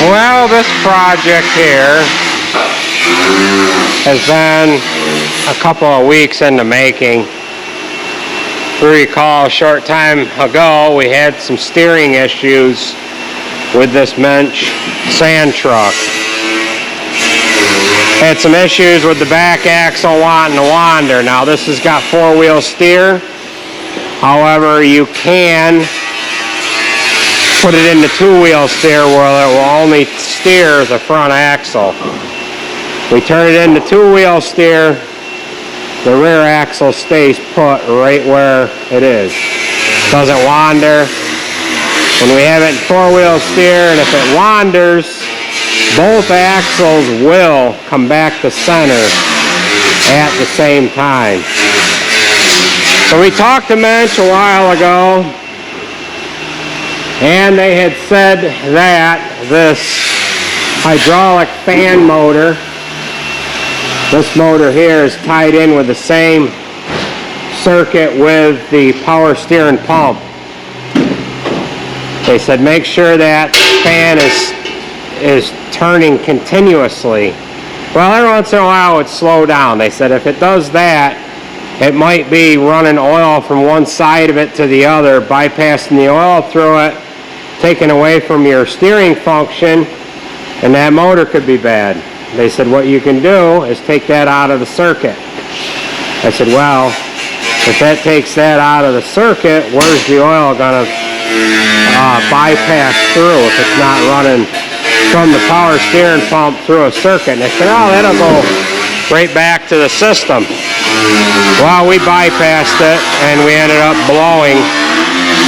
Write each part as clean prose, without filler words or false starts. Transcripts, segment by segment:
Well, this project here has been a couple of weeks in the making. If you recall, a short time ago we had some steering issues with this Mensch sand truck. Had some issues with the back axle wanting to wander. Now this has got four-wheel steer. However, you can put it into two-wheel steer where it will only steer the front axle. We turn it into two-wheel steer, the rear axle stays put right where it is. Doesn't wander. When we have it in four-wheel steer, and if it wanders, both axles will come back to center at the same time. So we talked to Mensch a while ago, and they had said that this hydraulic fan motor, this motor here, is tied in with the same circuit with the power steering pump. They said make sure that fan is turning continuously. Well, every once in a while it would slow down. They said if it does that, it might be running oil from one side of it to the other, bypassing the oil through it, taking away from your steering function, and that motor could be bad. They said what you can do is take that out of the circuit. I said, well, if that takes that out of the circuit, where's the oil going to bypass through if it's not running from the power steering pump through a circuit? And they said, oh, that'll go right back to the system. Well, we bypassed it and we ended up blowing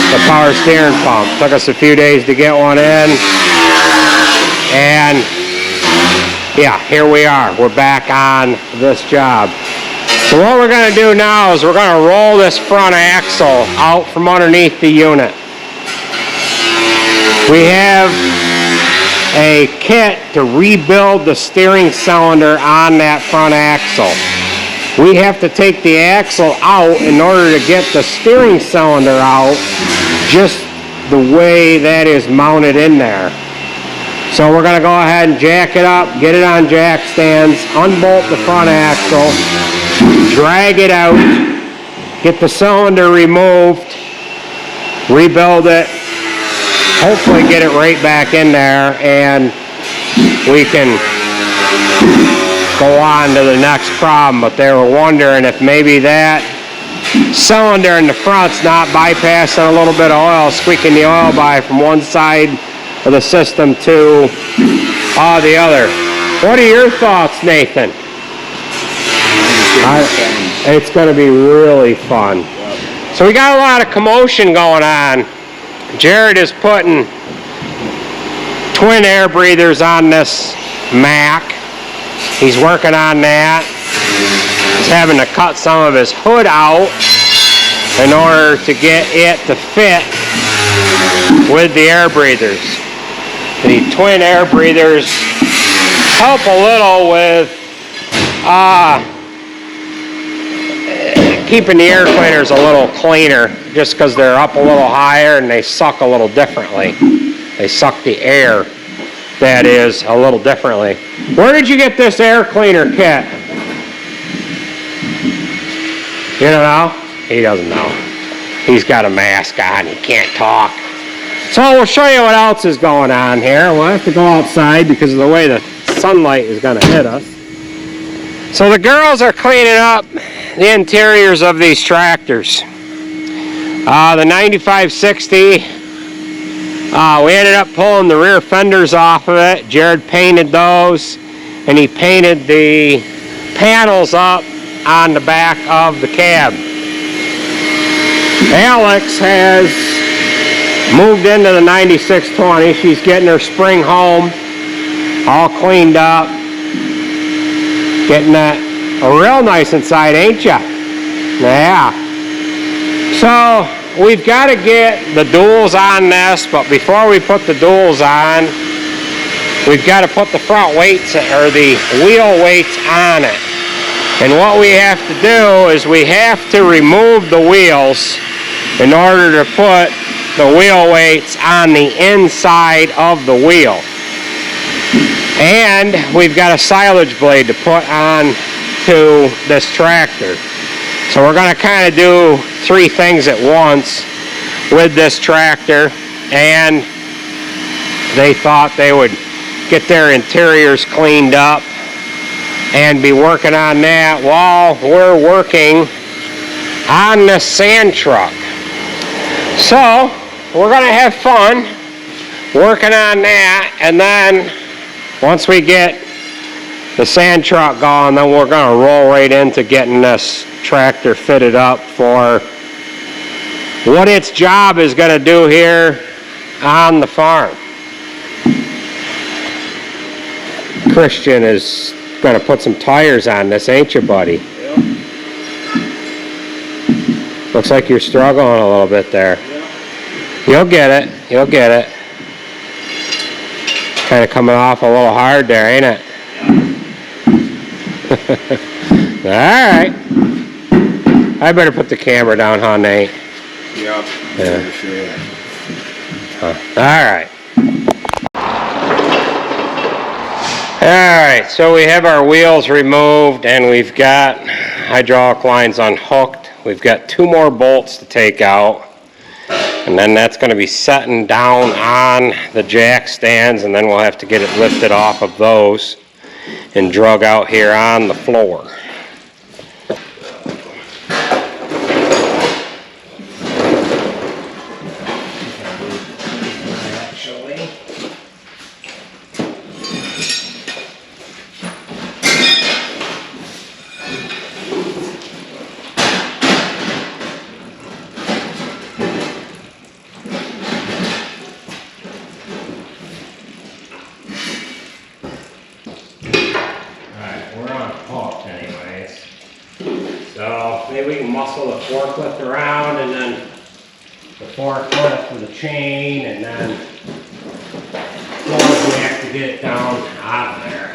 the power steering pump. Took us a few days to get one in, and yeah, here we are. We're back on this job. So what we're going to do now is we're going to roll this front axle out from underneath the unit. We have a kit to rebuild the steering cylinder on that front axle. We have to take the axle out in order to get the steering cylinder out just the way that is mounted in there. So we're going to go ahead and jack it up, get it on jack stands, unbolt the front axle, drag it out, get the cylinder removed, rebuild it, hopefully get it right back in there, and we can go on to the next problem. But they were wondering if maybe that cylinder in the front's not bypassing a little bit of oil, squeaking the oil by from one side of the system to the other. What are your thoughts, Nathan? It's going to be really fun. So we got a lot of commotion going on. Jared is putting twin air breathers on this Mac. He's working on that. He's having to cut some of his hood out in order to get it to fit with the air breathers. The twin air breathers help a little with keeping the air cleaners a little cleaner, just because they're up a little higher and they suck a little differently. They suck the air, that is, a little differently. Where did you get this air cleaner kit? You don't know? He doesn't know. He's got a mask on. He can't talk. So we'll show you what else is going on here. We'll have to go outside because of the way the sunlight is going to hit us. So the girls are cleaning up the interiors of these tractors. The 9560, we ended up pulling the rear fenders off of it. Jared painted those, and he painted the panels up on the back of the cab. Alex has moved into the 9620. She's getting her spring home all cleaned up, getting that real nice inside, ain't ya? Yeah. So we've got to get the duals on this, but before we put the duals on, we've got to put the front weights or the wheel weights on it. And what we have to do is we have to remove the wheels in order to put the wheel weights on the inside of the wheel. And we've got a silage blade to put on to this tractor. So we're going to kind of do 3 things at once with this tractor, and they thought they would get their interiors cleaned up and be working on that while we're working on the sand truck. So we're going to have fun working on that, and then once we get the sand truck going, then we're going to roll right into getting this tractor fitted up for what its job is going to do here on the farm. Christian is going to put some tires on this, ain't you, buddy? Yep. Looks like you're struggling a little bit there. Yep. You'll get it. You'll get it. Kind of coming off a little hard there, ain't it? All right. I better put the camera down, huh, Nate? Yep. Yeah. For sure. All right. All right, so we have our wheels removed and we've got hydraulic lines unhooked. We've got 2 more bolts to take out, and then that's going to be setting down on the jack stands, and then we'll have to get it lifted off of those and drug out here on the floor. So maybe we can muscle the forklift around, and then the forklift with the chain, and then we have to get it down out of there.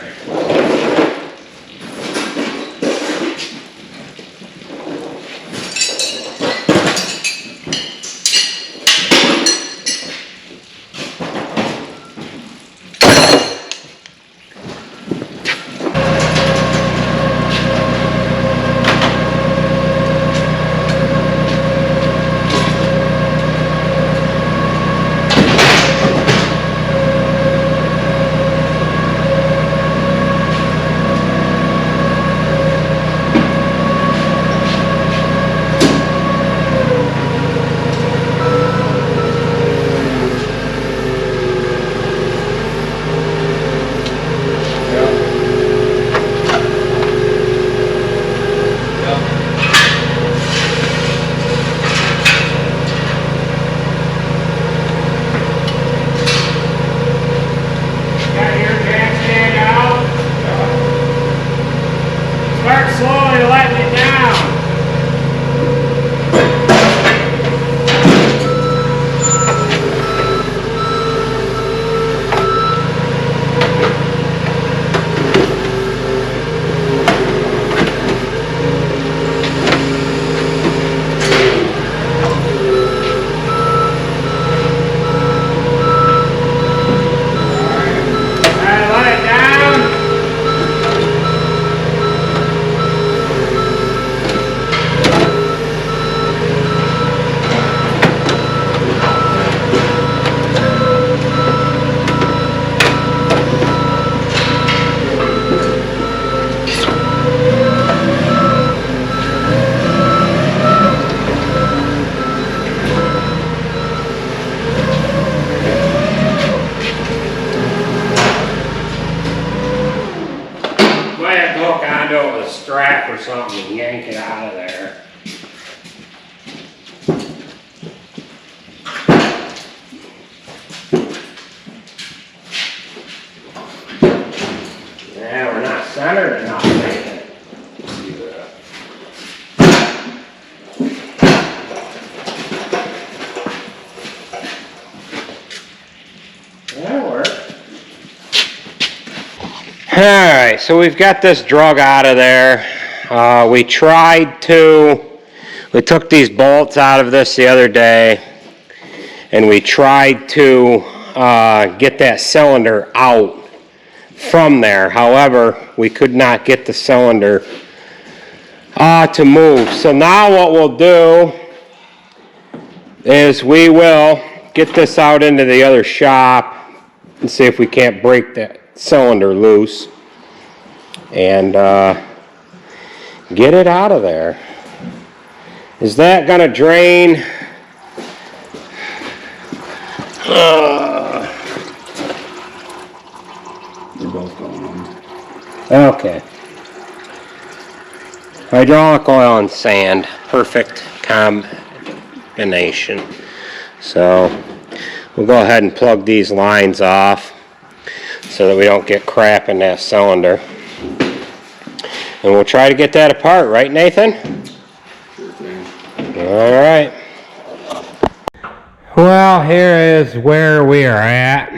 Strap or something and yank it out of there. Yeah, we're not centered enough. That'll work. Alright, so we've got this drug out of there. We took these bolts out of this the other day, and we tried to get that cylinder out from there. However, we could not get the cylinder to move. So now what we'll do is we will get this out into the other shop and see if we can't break that cylinder loose and get it out of there. Is that going to drain? They're both going on. Okay. Hydraulic oil and sand. Perfect combination. So we'll go ahead and plug these lines off so that we don't get crap in that cylinder. And we'll try to get that apart, right, Nathan? Sure thing. All right. Well, here is where we are at.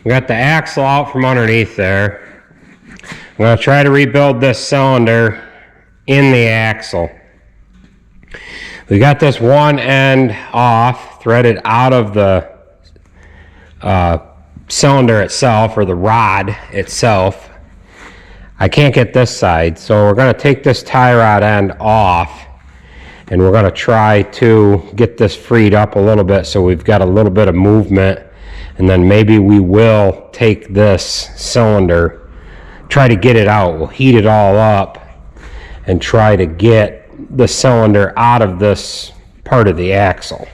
We got the axle out from underneath there. I'm going to try to rebuild this cylinder in the axle. We got this one end off, threaded out of the cylinder itself, or the rod itself. I can't get this side, so we're going to take this tie rod end off, and we're going to try to get this freed up a little bit so we've got a little bit of movement, and then maybe we will take this cylinder, try to get it out. We'll heat it all up and try to get the cylinder out of this part of the axle.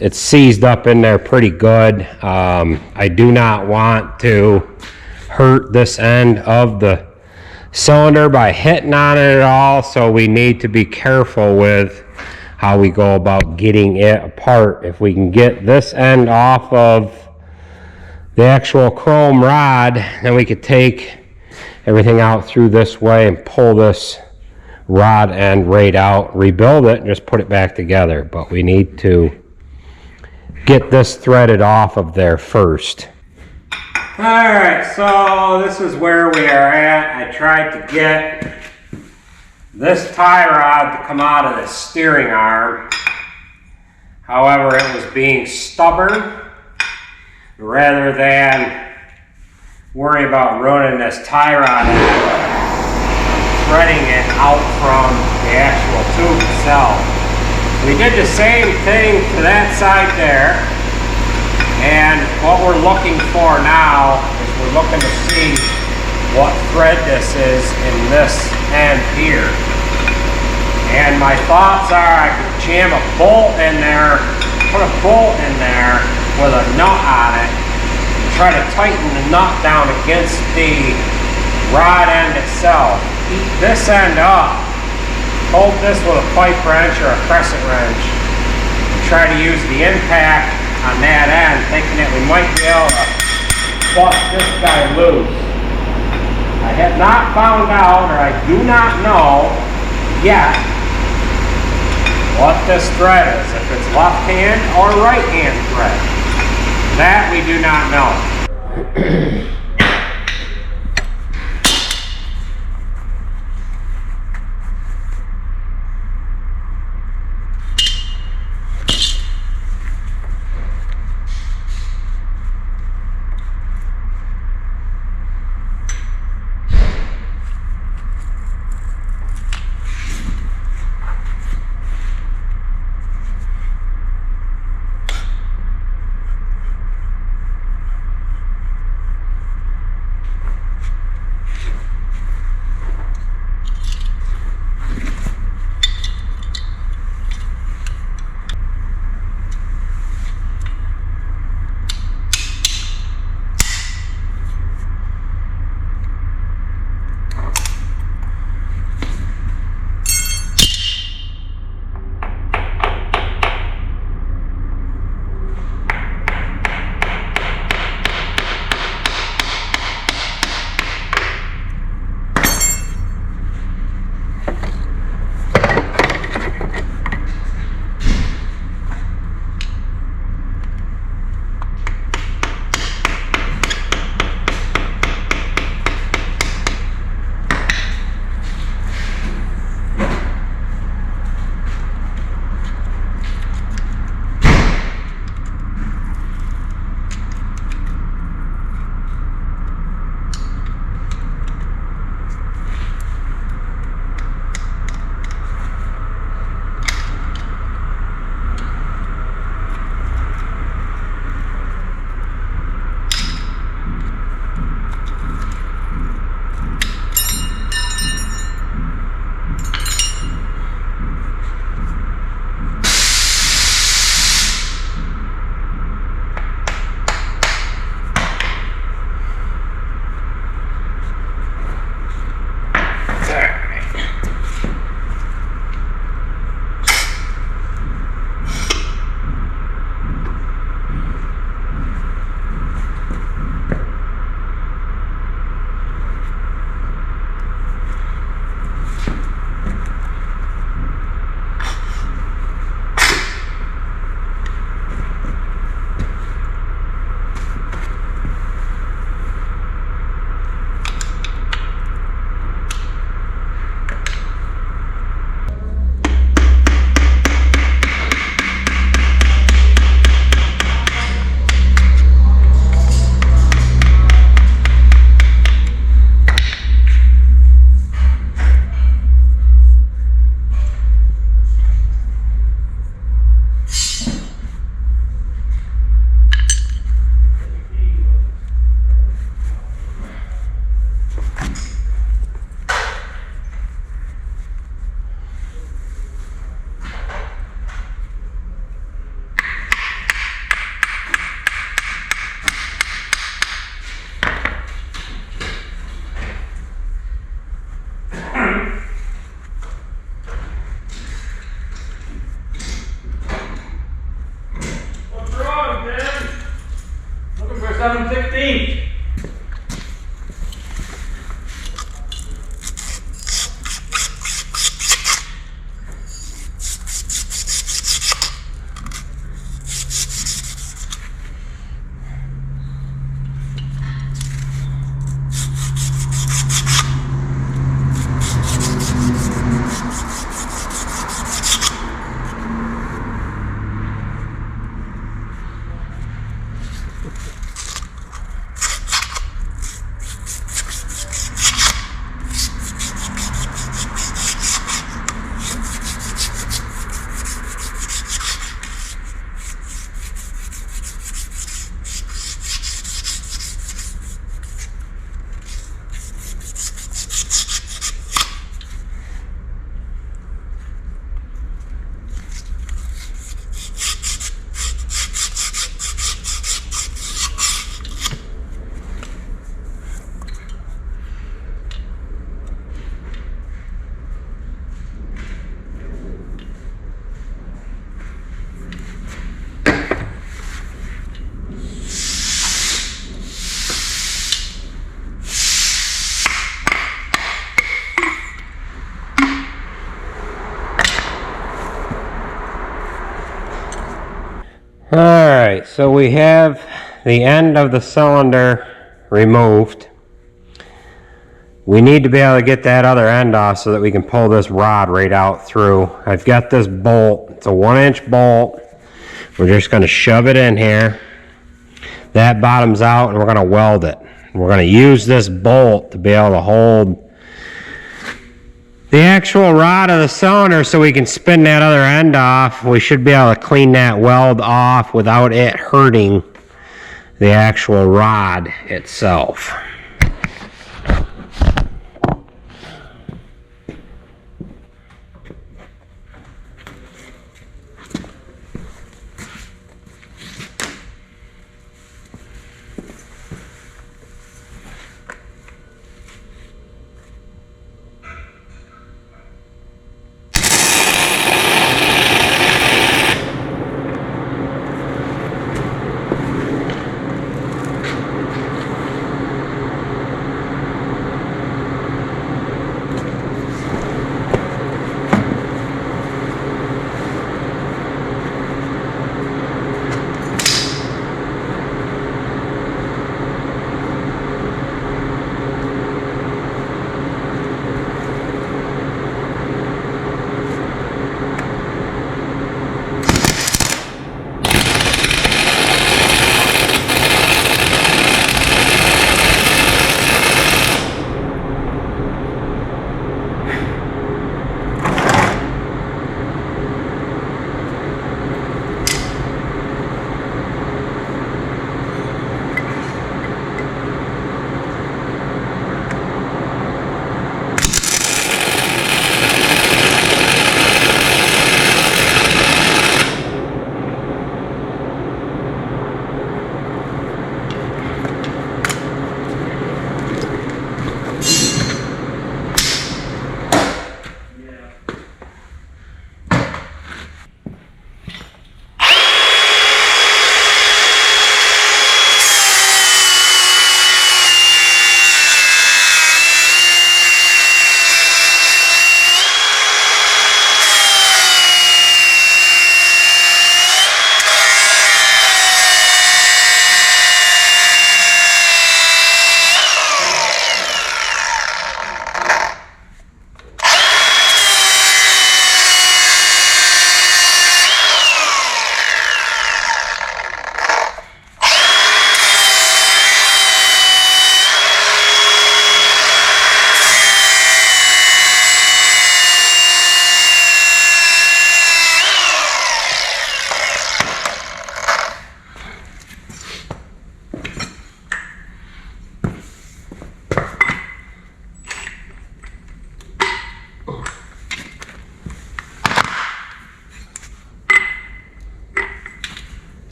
It's seized up in there pretty good. I do not want to hurt this end of the cylinder by hitting on it at all, so we need to be careful with how we go about getting it apart. If we can get this end off of the actual chrome rod, then we could take everything out through this way and pull this rod end right out, rebuild it, and just put it back together. But we need to get this threaded off of there first. Alright, so this is where we are at. I tried to get this tie rod to come out of the steering arm. However, it was being stubborn. Rather than worry about running this tie rod out, threading it out from the actual tube itself. We did the same thing to that side there. And what we're looking for now is we're looking to see what thread this is in this end here. And my thoughts are I could jam a bolt in there, put a bolt in there with a nut on it, and try to tighten the nut down against the rod end itself. Heat this end up, hold this with a pipe wrench or a crescent wrench, and try to use the impact on that end, thinking that we might be able to bust this guy loose. I have not found out, or I do not know yet, what this thread is. If it's left hand or right hand thread. That we do not know. 7/16. Alright, so we have the end of the cylinder removed. We need to be able to get that other end off so that we can pull this rod right out through. I've got this bolt. It's a 1-inch bolt. We're just going to shove it in here. That bottoms out and we're going to weld it. We're going to use this bolt to be able to hold the actual rod of the cylinder so we can spin that other end off. We should be able to clean that weld off without it hurting the actual rod itself.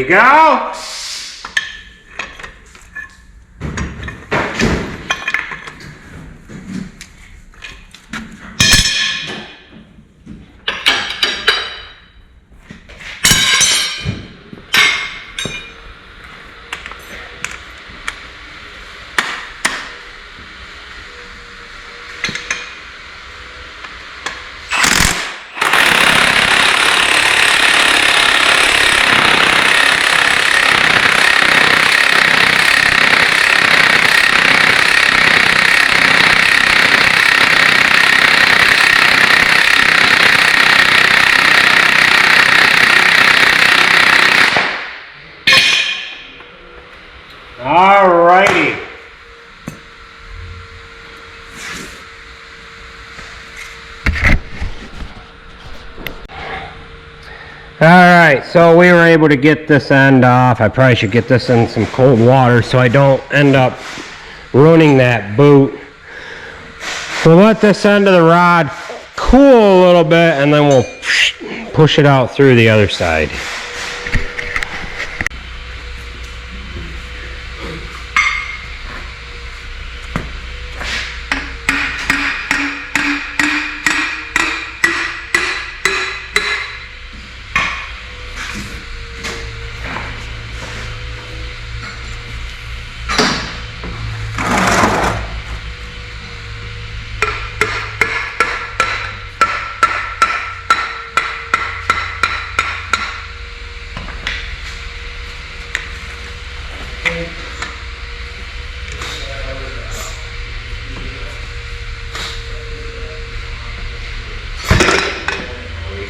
we go. Alrighty. Alright, so we were able to get this end off. I probably should get this in some cold water so I don't end up ruining that boot. We'll let this end of the rod cool a little bit and then we'll push it out through the other side.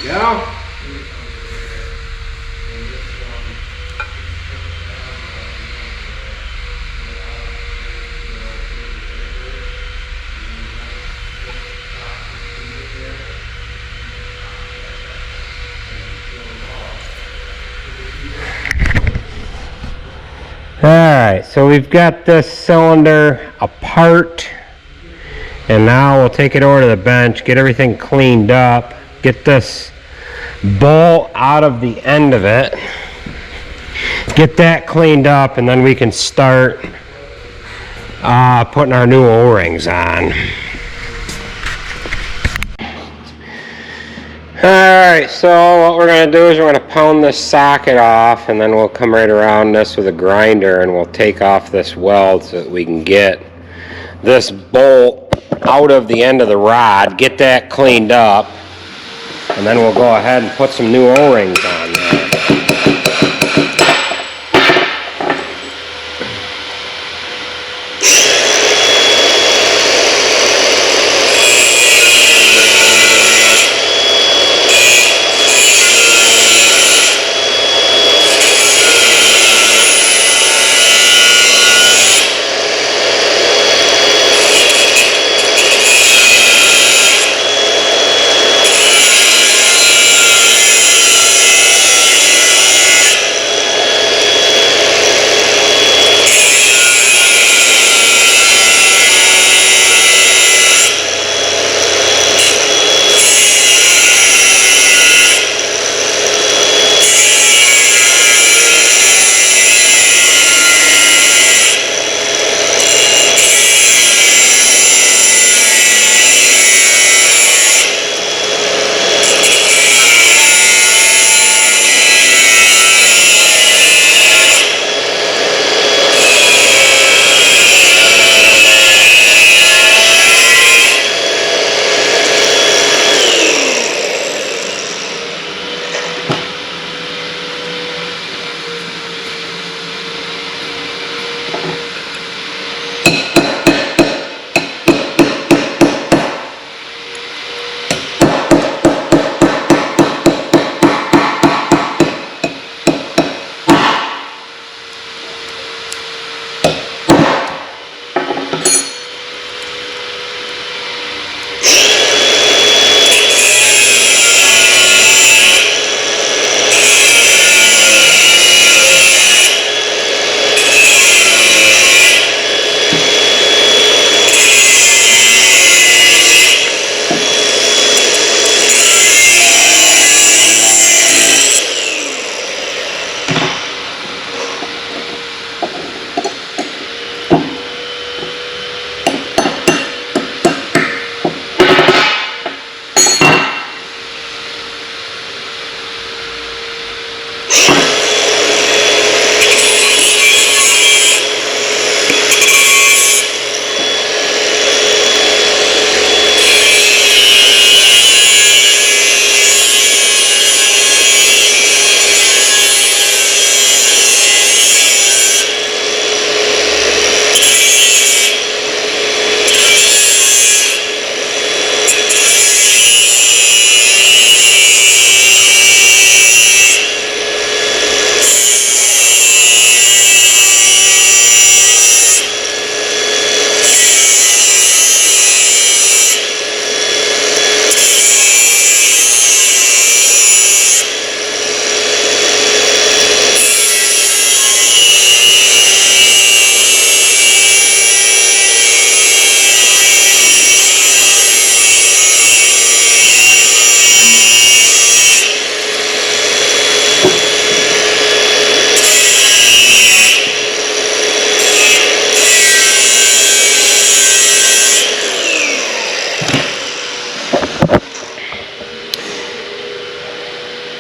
Go. Alright, so we've got this cylinder apart, and now we'll take it over to the bench, get everything cleaned up, get this bolt out of the end of it, get that cleaned up, and then we can start putting our new O-rings on. Alright, so what we're going to do is we're going to pound this socket off, and then we'll come right around this with a grinder and we'll take off this weld so that we can get this bolt out of the end of the rod, get that cleaned up, and then we'll go ahead and put some new O-rings on there.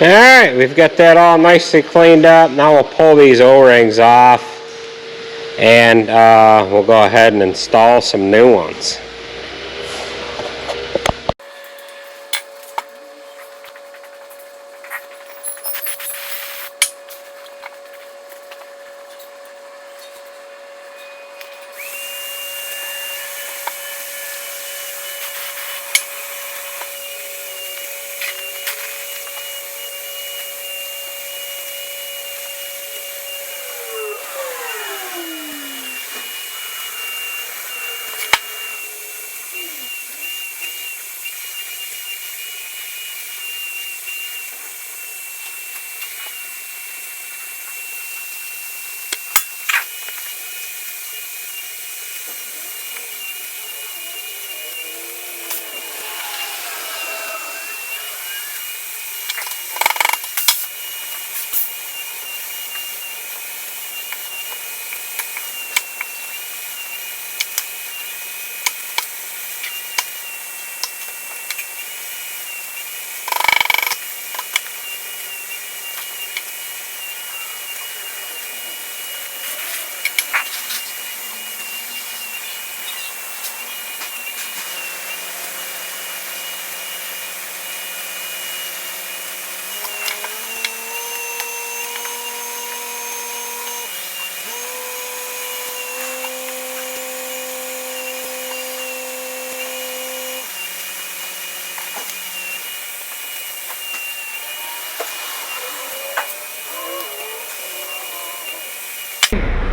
Alright, we've got that all nicely cleaned up. Now we'll pull these O-rings off and we'll go ahead and install some new ones.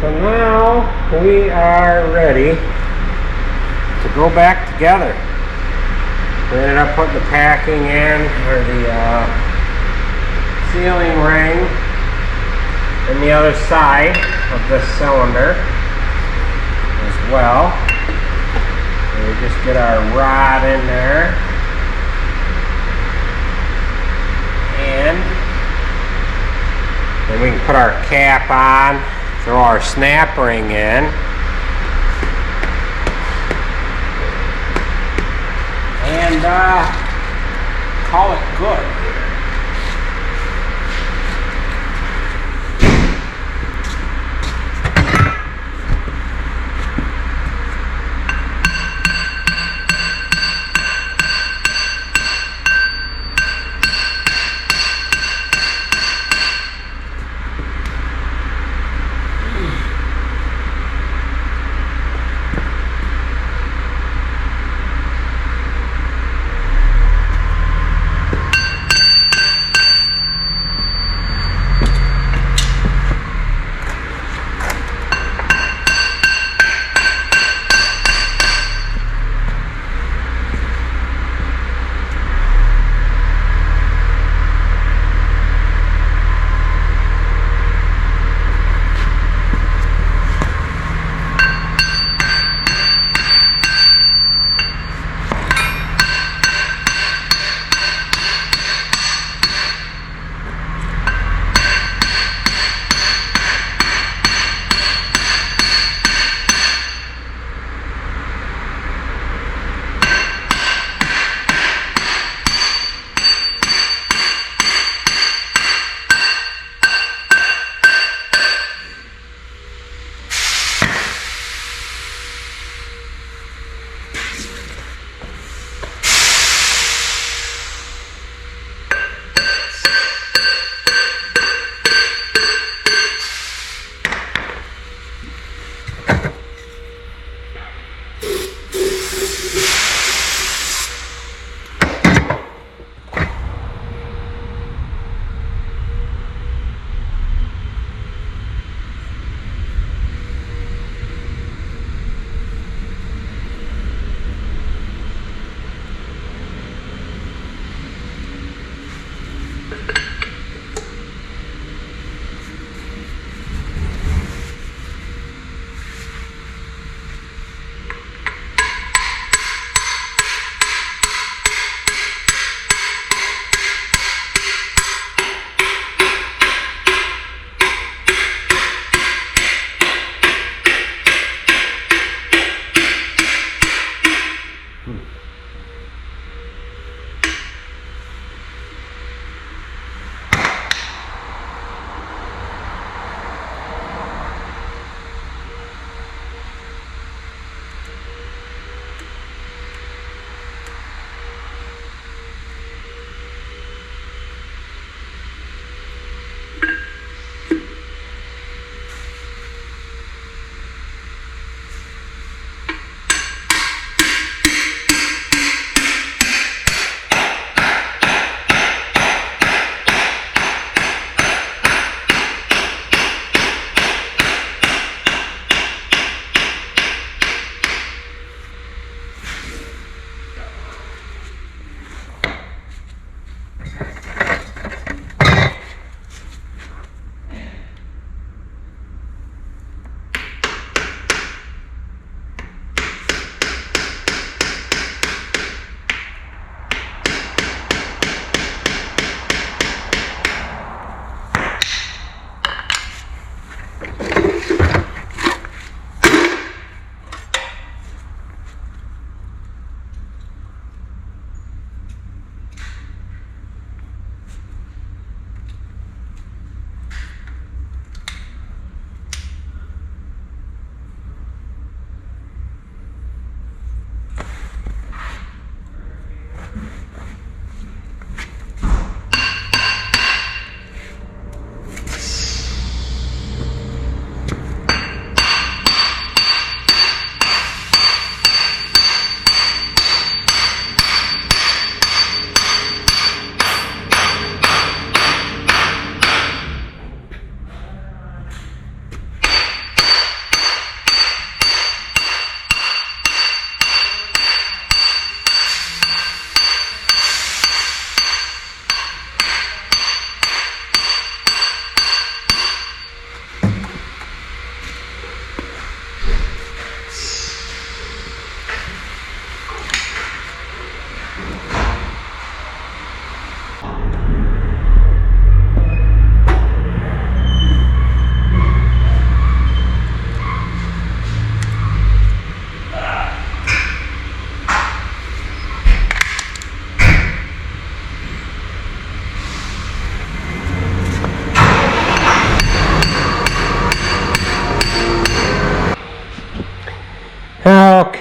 So now we are ready to go back together. We ended up putting the packing in, or the sealing ring in the other side of this cylinder as well. And we just get our rod in there. And then we can put our cap on. Throw our snap ring in, and call it good.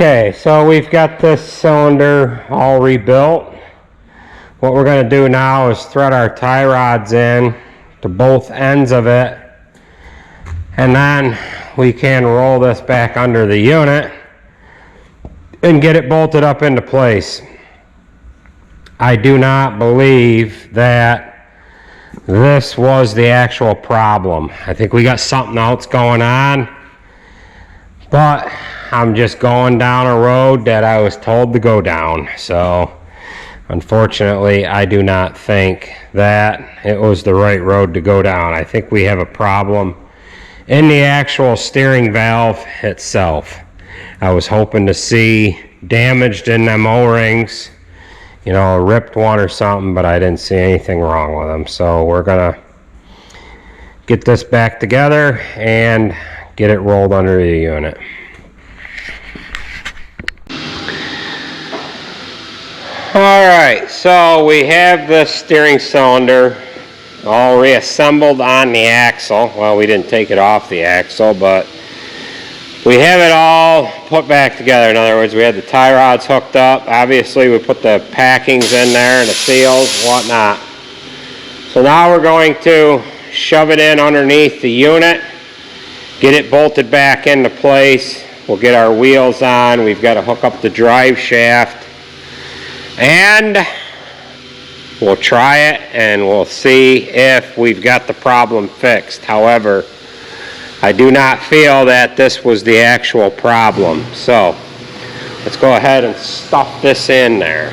Okay, so we've got this cylinder all rebuilt. What we're going to do now is thread our tie rods in to both ends of it, and then we can roll this back under the unit and get it bolted up into place. I do not believe that this was the actual problem. I think we got something else going on, but I'm just going down a road that I was told to go down. So unfortunately, I do not think that it was the right road to go down. I think we have a problem in the actual steering valve itself. I was hoping to see damaged in them O-rings, you know, a ripped one or something, but I didn't see anything wrong with them. So we're gonna get this back together and get it rolled under the unit. Alright, so we have the steering cylinder all reassembled on the axle. Well, we didn't take it off the axle, but we have it all put back together. In other words, we had the tie rods hooked up. Obviously, we put the packings in there and the seals, whatnot. So now we're going to shove it in underneath the unit, get it bolted back into place. We'll get our wheels on. We've got to hook up the drive shaft, and we'll try it and we'll see if we've got the problem fixed. However, I do not feel that this was the actual problem. So let's go ahead and stuff this in there.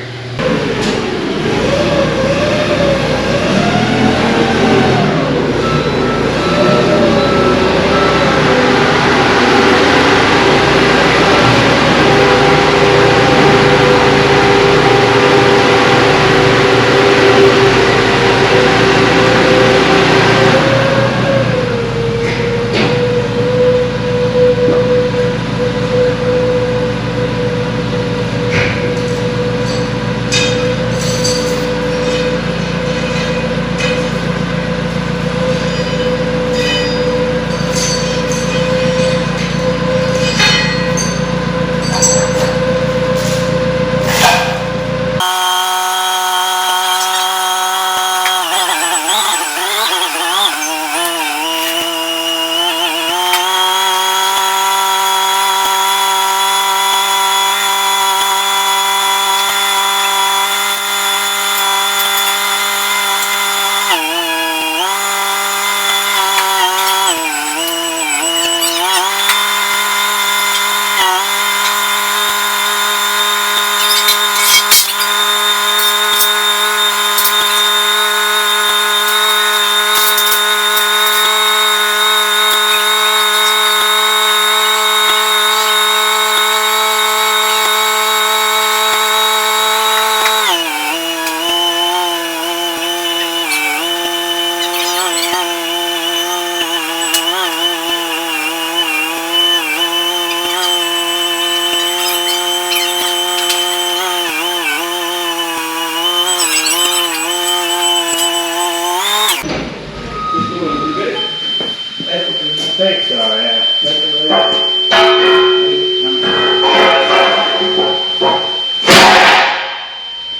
I think so, yeah. I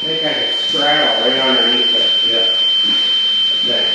think I can straddle right underneath it. Yeah. Okay.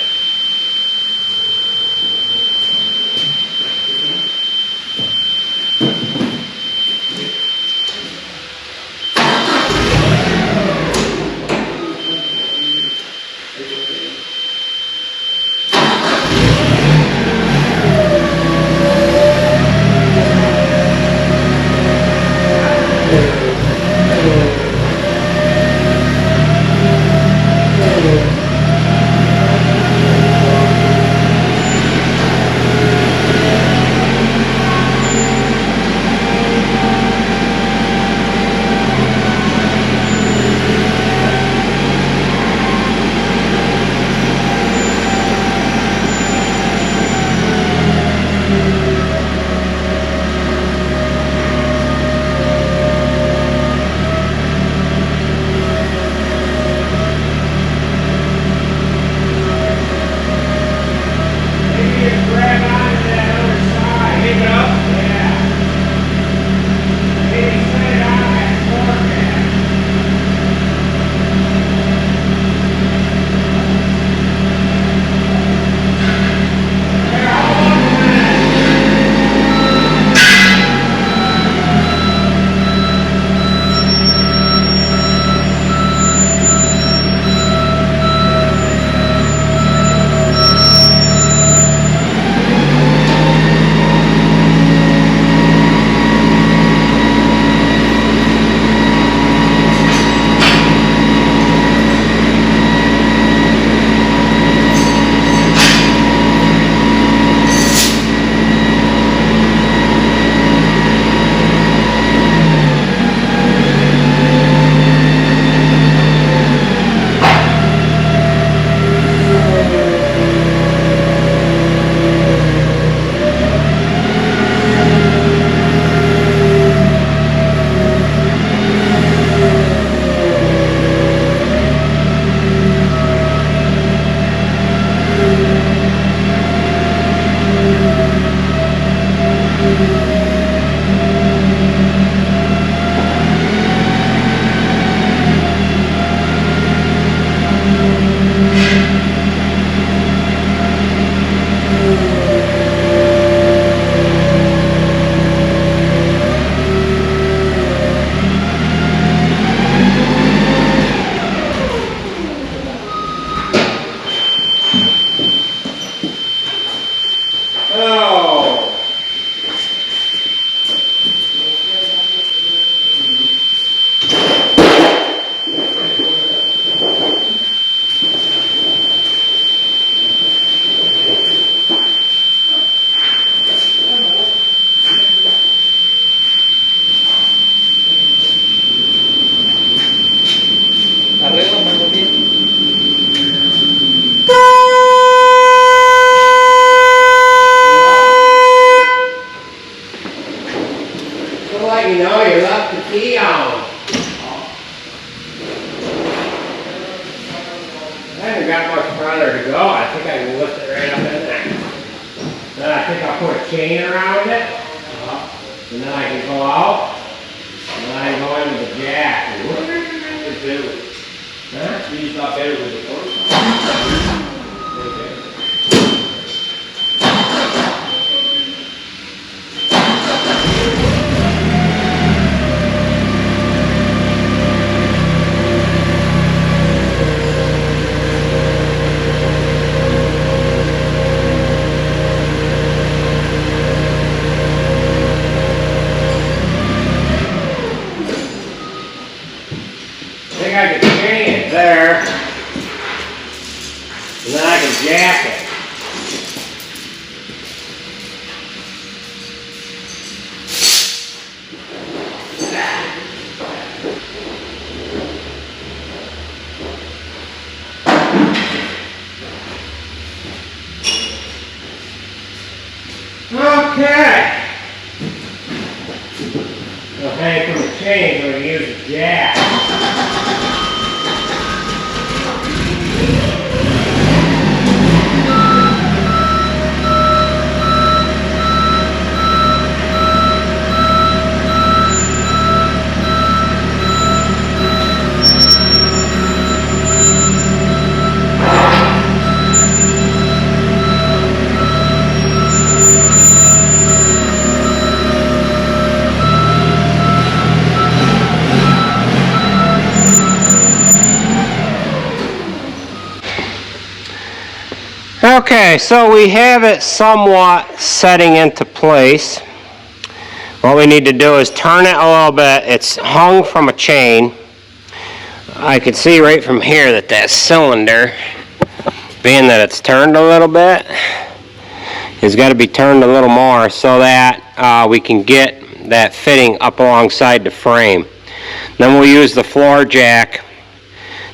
key on. I haven't got much farther to go. I think I can lift it right up in there. Then I think I'll put a chain around it. And then I can go out. And then I can go into the jack. It's better. Huh? He's not better with the first one. I think I can chain it there. And then I can jack it. Okay. We'll hang from the chain so we can use the jack. Okay, so we have it somewhat setting into place. What we need to do is turn it a little bit. It's hung from a chain. I can see right from here that that cylinder, being that it's turned a little bit, has got to be turned a little more so that we can get that fitting up alongside the frame. Then we'll use the floor jack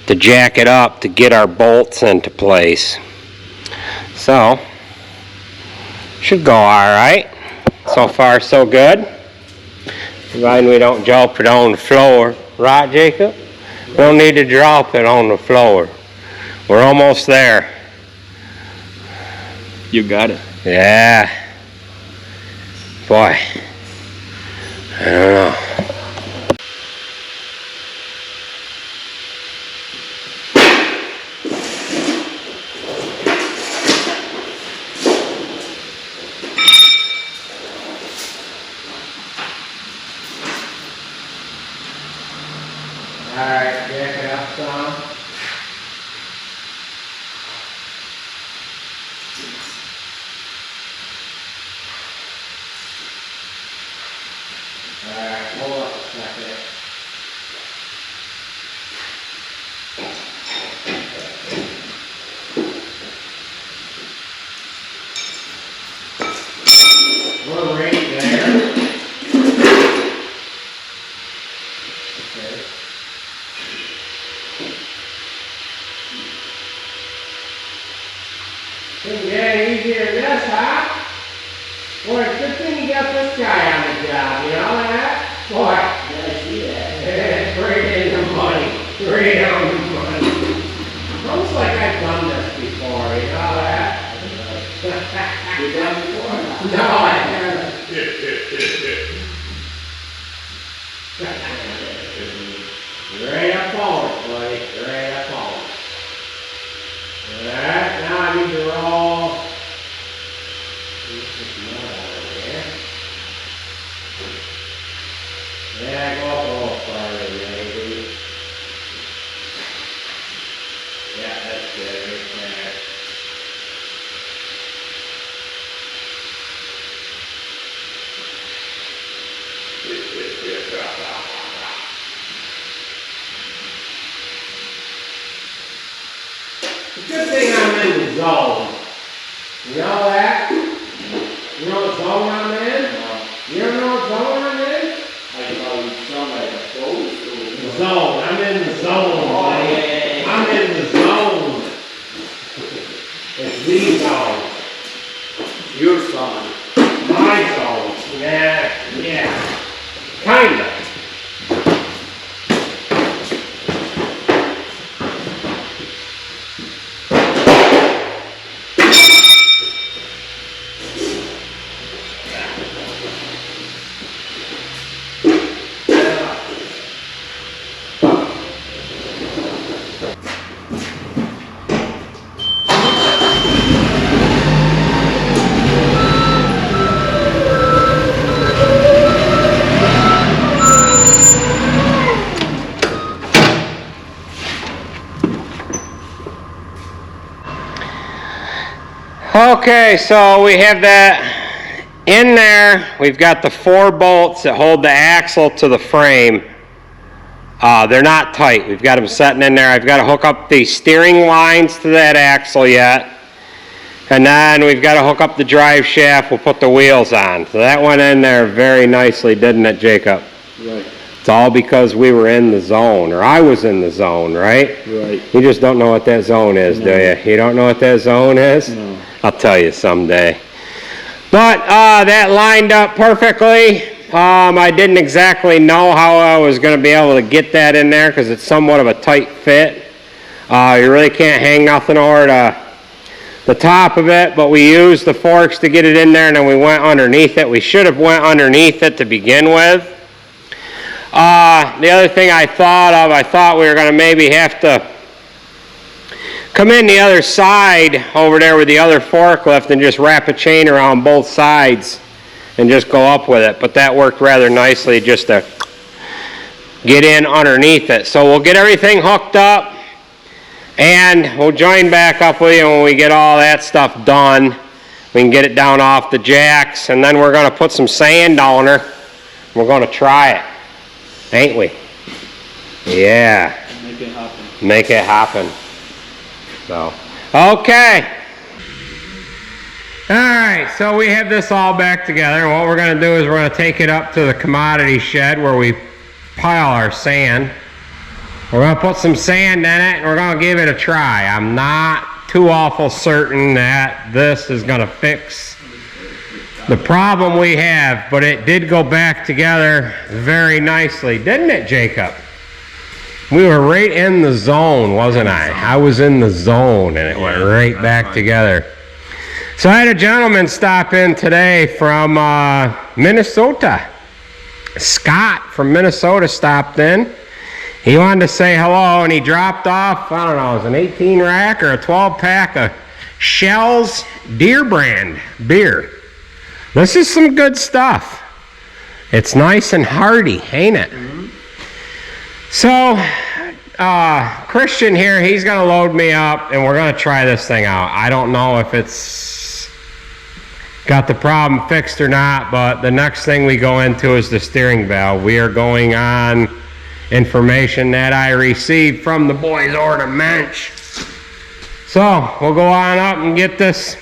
to jack it up to get our bolts into place. So, should go alright. So far so good. Providing we don't drop it on the floor. Right, Jacob? We don't need to drop it on the floor. We're almost there. You got it. Yeah. Boy. I don't know. Alright, jack it up some. Alright, hold up a second. We're right there. Okay. Couldn't get any easier than this, huh? Boy, it's a good thing you got this guy on the job, you know that? Boy. Yeah, I see that. Straight in the money. Straight on the money. Almost like I've done this before, you know that? You done before? No, I haven't. Right up forward, buddy. Right up forward. Alright, now I need to roll. Yeah, go up a little farther, maybe. Yeah, that's good, right there. Good thing I'm in the zone. You know that? You know what zone I'm in? You don't know what zone I'm in? I thought you sound like a ghost. The zone. I'm in the zone. Oh, buddy. yeah. I'm in the zone. It's the zone. Your son. My zone. Yeah. Kinda. Okay, so we have that in there. We've got the 4 bolts that hold the axle to the frame. They're not tight. We've got them setting in there. I've got to hook up the steering lines to that axle yet. And then we've got to hook up the drive shaft. We'll put the wheels on. So that went in there very nicely, didn't it, Jacob? Right. It's all because we were in the zone, or I was in the zone, right? Right. You just don't know what that zone is, do you? You don't know what that zone is? No. I'll tell you someday. But that lined up perfectly. I didn't exactly know how I was going to be able to get that in there because it's somewhat of a tight fit. You really can't hang nothing over the top of it, but we used the forks to get it in there, and then we went underneath it. We should have went underneath it to begin with. The other thing I thought we were going to maybe have to come in the other side over there with the other forklift and just wrap a chain around both sides and just go up with it. But that worked rather nicely just to get in underneath it. So we'll get everything hooked up and we'll join back up with you when we get all that stuff done. We can get it down off the jacks, and then we're going to put some sand on her. We're going to try it, ain't we? Yeah. Make it happen. Make it happen. So, okay. All right, so we have this all back together. And what we're going to do is we're going to take it up to the commodity shed where we pile our sand. We're going to put some sand in it, and we're going to give it a try. I'm not too awful certain that this is going to fix the problem we have, but it did go back together very nicely, didn't it, Jacob? We were right in the zone, wasn't I? I was in the zone, and it went right back together. So I had a gentleman stop in today from Minnesota. Scott from Minnesota stopped in. He wanted to say hello, and he dropped off, I don't know, it was an 18 rack or a 12 pack of Shell's Deer Brand beer. This is some good stuff. It's nice and hearty, ain't it? Mm-hmm. So, Christian here, he's going to load me up, and we're going to try this thing out. I don't know if it's got the problem fixed or not, but the next thing we go into is the steering valve. We are going on information that I received from the boys over to Mensch. So, we'll go on up and get this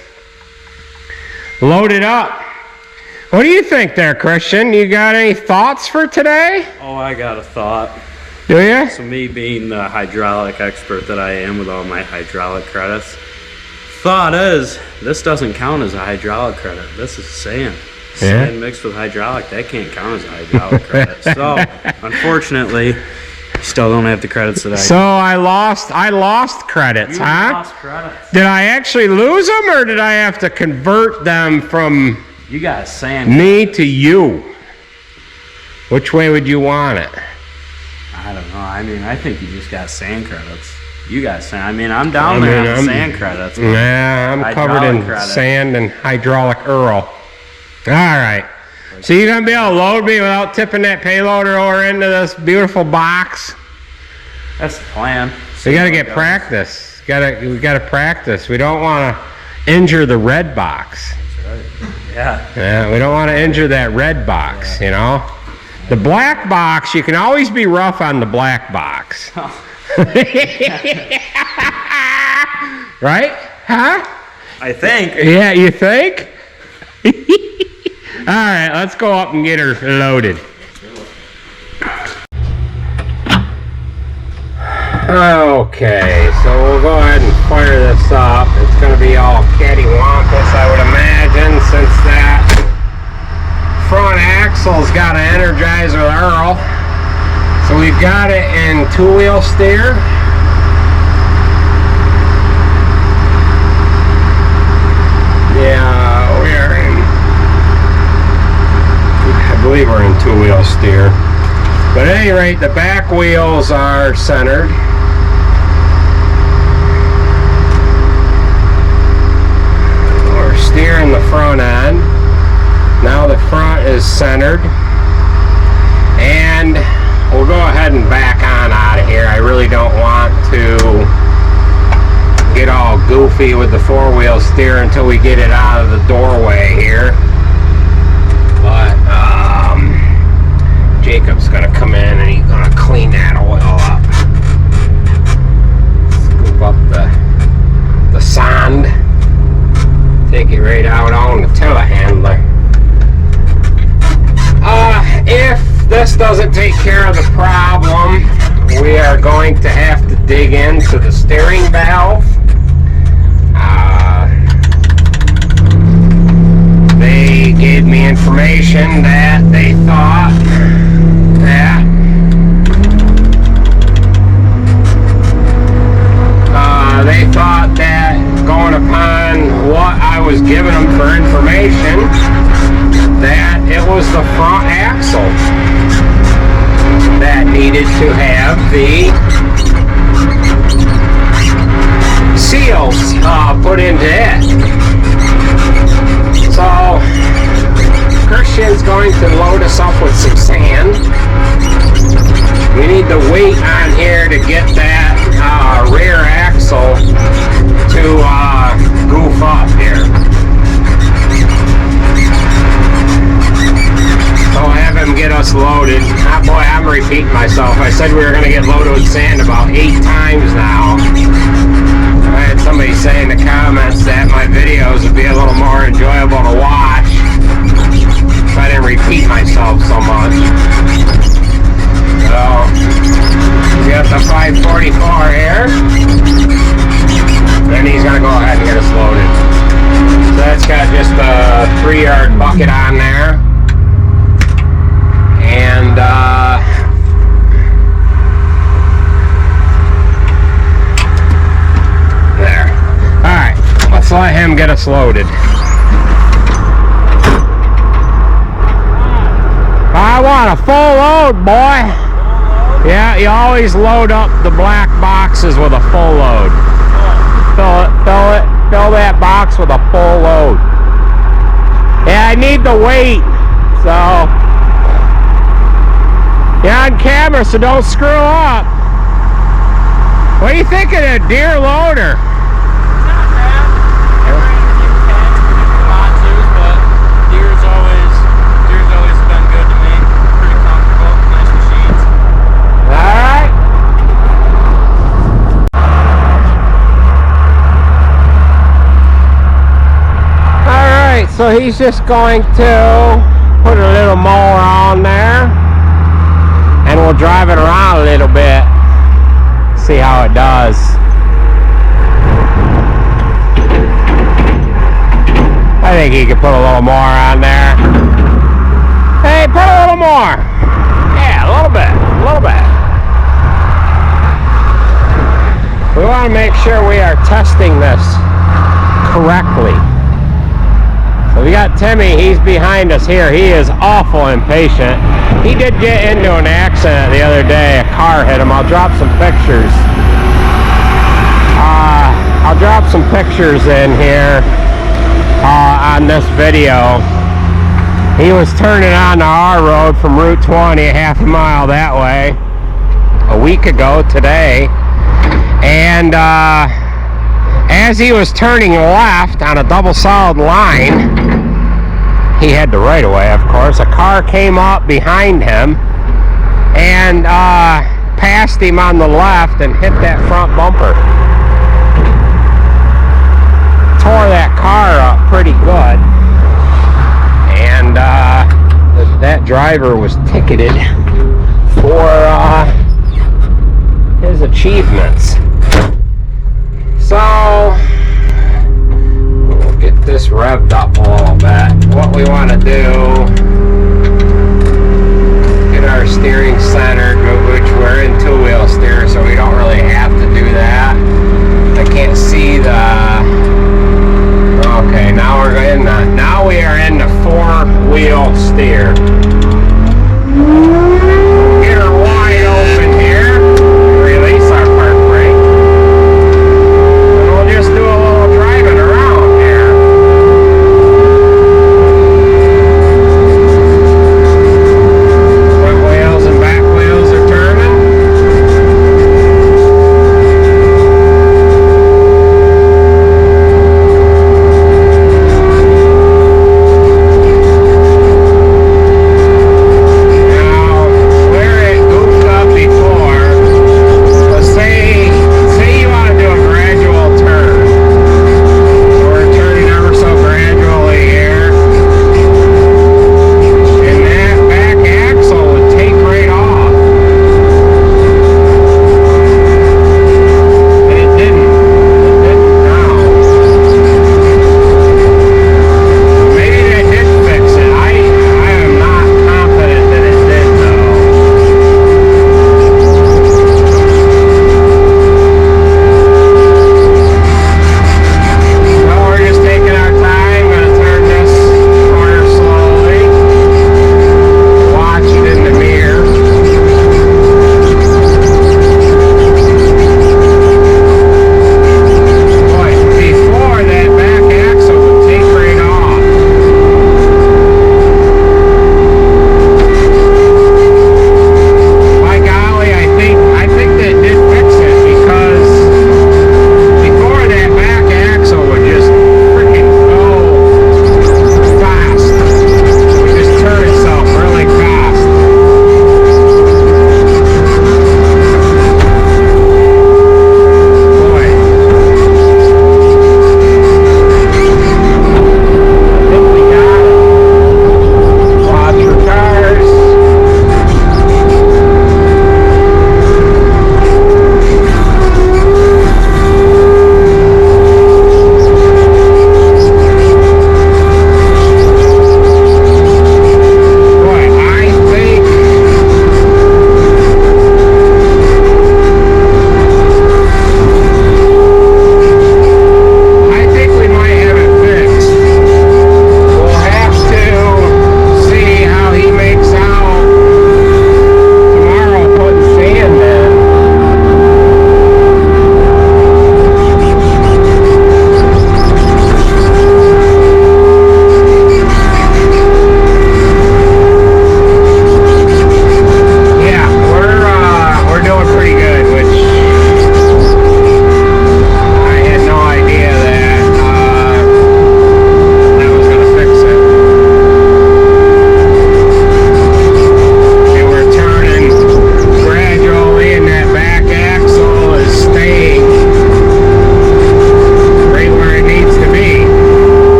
loaded up. What do you think there, Christian? You got any thoughts for today? Oh, I got a thought. Do you? So me being the hydraulic expert that I am with all my hydraulic credits, thought is, this doesn't count as a hydraulic credit. This is sand. Yeah. Sand mixed with hydraulic, that can't count as a hydraulic credit. So, unfortunately, you still don't have the credits that I So I lost credits, You huh? lost credits. Did I actually lose them, or did I have to convert them from You got sand. me to you? Which way would you want it? I don't know. I mean, I think you just got sand credits. You got sand. I mean, I'm down there on the sand credits. Yeah, I'm covered in credit. sand and hydraulic Earl. All right. So you're going to be able to load me without tipping that payloader over into this beautiful box? That's the plan. We got to get practice. We got to practice. We don't want to injure the red box. That's right. Yeah. Yeah, we don't want to injure that red box, you know. The black box, you can always be rough on the black box. Right? Huh? I think. Yeah, you think? All right, let's go up and get her loaded. Okay, so we'll go ahead and fire this up. It's going to be all cattywampus, I would imagine, since that front axle's got an Energizer Earl. So we've got it in two-wheel steer. Yeah, we are in, I believe we're in two-wheel steer. But at any rate, the back wheels are centered. We're steering the front end. Now the front is centered. And we'll go ahead and back on out of here. I really don't want to get all goofy with the four-wheel steer until we get it out of the doorway here. But Jacob's gonna come in and he's gonna clean that oil up. Scoop up the sand. Take it right out on the telehandler. If this doesn't take care of the problem, we are going to have to dig into the steering valve. They gave me information that they thought that going upon what I was giving them for information, that it was the front axle that needed to have the seals put into it. So Christian's going to load us up with some sand. We need the weight on here to get that rear axle to goof up here. So I'll have him get us loaded. Boy, I'm repeating myself. I said we were going to get loaded with sand about 8 times now. I had somebody say in the comments that my videos would be a little more enjoyable to watch if I didn't repeat myself so much. So, we got the 544 here. Then he's going to go ahead and get us loaded. So that's got just a 3-yard bucket on there. And there. Alright, let's let him get us loaded. I want a full load, boy. Yeah, you always load up the black boxes with a full load. Fill that box with a full load. Yeah, I need the weight, so you're on camera, so don't screw up. What do you think of the deer loader? Not bad. I'm trying to keep 10 Matsus, but deer's always been good to me. Pretty comfortable, nice machines. Alright. Alright, so he's just going to put a little mower on there and we'll drive it around a little bit, see how it does. I think he could put a little more on there. Hey, put a little more. Yeah, a little bit. We want to make sure we are testing this correctly. So we got Timmy, he's behind us here. He is awful impatient. He did get into an accident the other day. A car hit him. I'll drop some pictures. I'll drop some pictures in here on this video. He was turning onto our road from Route 20, a half a mile that way, a week ago today. And as he was turning left on a double solid line, he had the right of way, of course. A car came up behind him and passed him on the left and hit that front bumper. Tore that car up pretty good. And that driver was ticketed for his achievements. So we'll get this revved up a little bit. What we want to do, get our steering centered, which we're in two-wheel steer, so we don't really have to do that. I can't see the. Okay, now we're in the. Now we are in the four-wheel steer. Get her wide open here. Release our park brake. And we'll just do a little driving around here. Front wheels and back wheels are turning.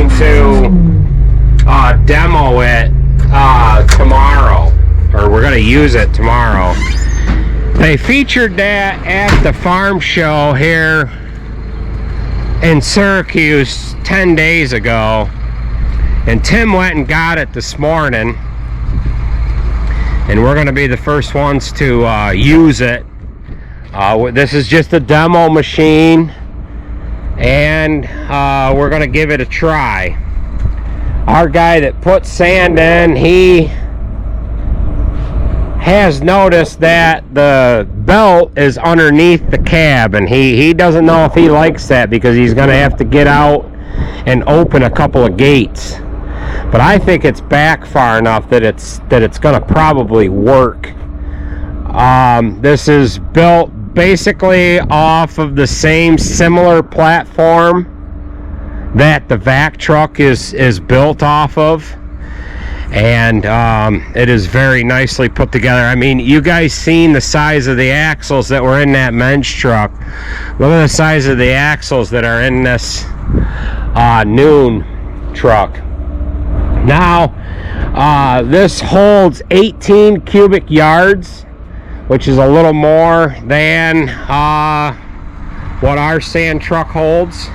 going to demo it tomorrow, or we're going to use it tomorrow. They featured that at the farm show here in Syracuse 10 days ago, and Tim went and got it this morning, and we're going to be the first ones to use it. This is just a demo machine, and we're going to give it a try. Our guy that puts sand in, he has noticed that the belt is underneath the cab, and he doesn't know if he likes that because he's going to have to get out and open a couple of gates. But I think it's back far enough that it's going to probably work. This is built basically off of the same similar platform that the vac truck is built off of, and it is very nicely put together. I mean, you guys seen the size of the axles that were in that Mensch truck. Look at the size of the axles that are in this Noon truck. Now this holds 18 cubic yards, which is a little more than what our sand truck holds.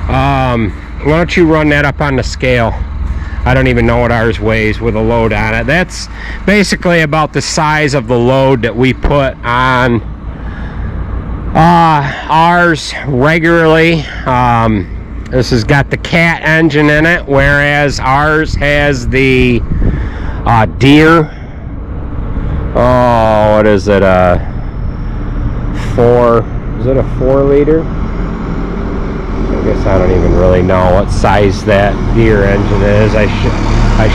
Why don't you run that up on the scale? I don't even know what ours weighs with a load on it. That's basically about the size of the load that we put on ours regularly. This has got the cat engine in it, whereas ours has the Deere. Oh, what is it? Is it a 4-liter? I guess I don't even really know what size that Deere engine is. I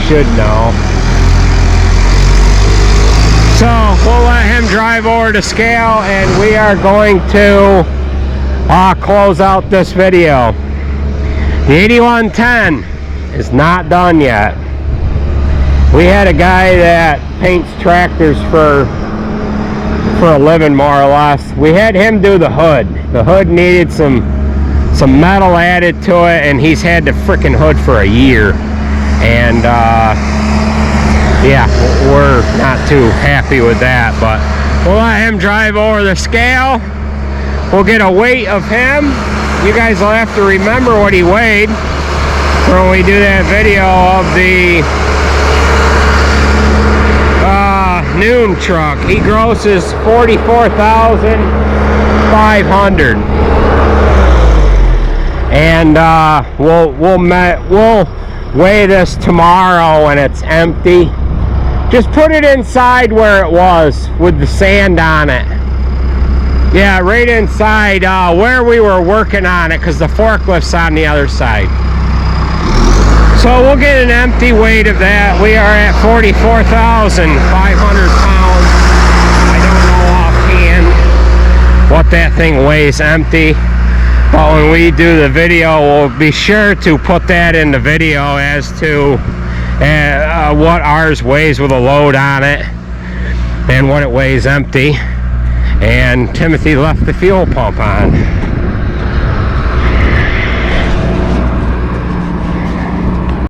should know. So we'll let him drive over to scale, and we are going to close out this video. The 8110 is not done yet. We had a guy that paints tractors for a living, more or less. We had him do the hood. The hood needed some metal added to it, and he's had the frickin' hood for a year. And yeah, we're not too happy with that, but we'll let him drive over the scale. We'll get a weight of him. You guys will have to remember what he weighed for when we do that video of the Noon truck. He grosses 44,500, and we'll weigh this tomorrow when it's empty. Just put it inside where it was with the sand on it. Yeah, right inside where we were working on it, because the forklift's on the other side. So we'll get an empty weight of that. We are at 44,500 pounds. I don't know offhand what that thing weighs empty, but when we do the video, we'll be sure to put that in the video as to what ours weighs with a load on it and what it weighs empty. And Timothy left the fuel pump on.